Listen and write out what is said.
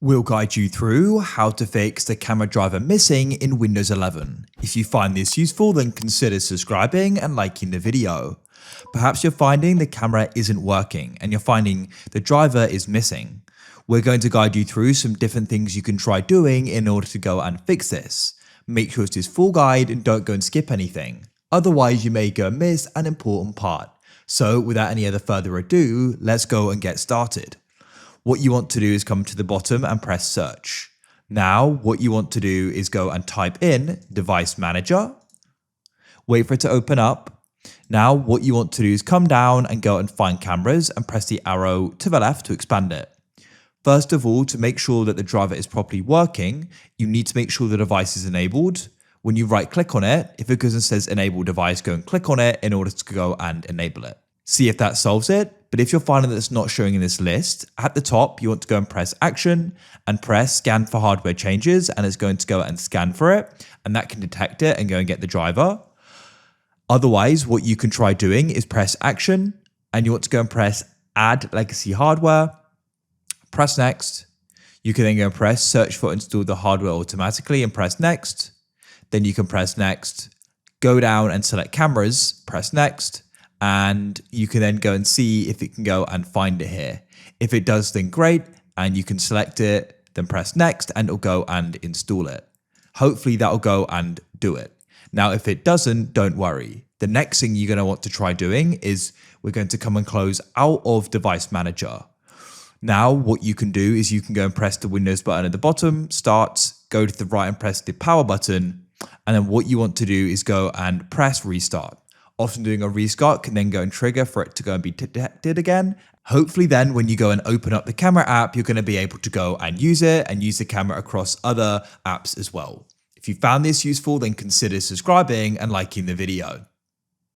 We'll guide you through how to fix the camera driver missing in Windows 11. If you find this useful, then consider subscribing and liking the video. Perhaps you're finding the camera isn't working and you're finding the driver is missing. We're going to guide you through some different things you can try doing in order to go and fix this. Make sure it's this full guide and don't go and skip anything. Otherwise, you may go and miss an important part. So without any other further ado, let's go and get started. What you want to do is come to the bottom and press search. Now, what you want to do is go and type in Device Manager. Wait for it to open up. Now, what you want to do is come down and go and find cameras and press the arrow to the left to expand it. First of all, to make sure that the driver is properly working, you need to make sure the device is enabled. When you right click on it, if it goes and says enable device, go and click on it in order to go and enable it. See if that solves it. But if you're finding that it's not showing in this list, at the top, you want to go and press action and press scan for hardware changes, and it's going to go and scan for it, and that can detect it and go and get the driver. Otherwise, what you can try doing is press action and you want to go and press add legacy hardware, press next. You can then go and press search for install the hardware automatically and press next. Then you can press next, go down and select cameras, press next. And you can then go and see if it can go and find it here. If it does, then great, and you can select it, then press next, and it'll go and install it. Hopefully that'll go and do it. Now, if it doesn't, don't worry. The next thing you're going to want to try doing is we're going to come and close out of Device Manager. Now, what you can do is you can go and press the Windows button at the bottom, Start, go to the right and press the power button, and then what you want to do is go and press restart. Often doing a restart can then go and trigger for it to go and be detected again. Hopefully then when you go and open up the camera app, you're going to be able to go and use it and use the camera across other apps as well. If you found this useful, then consider subscribing and liking the video.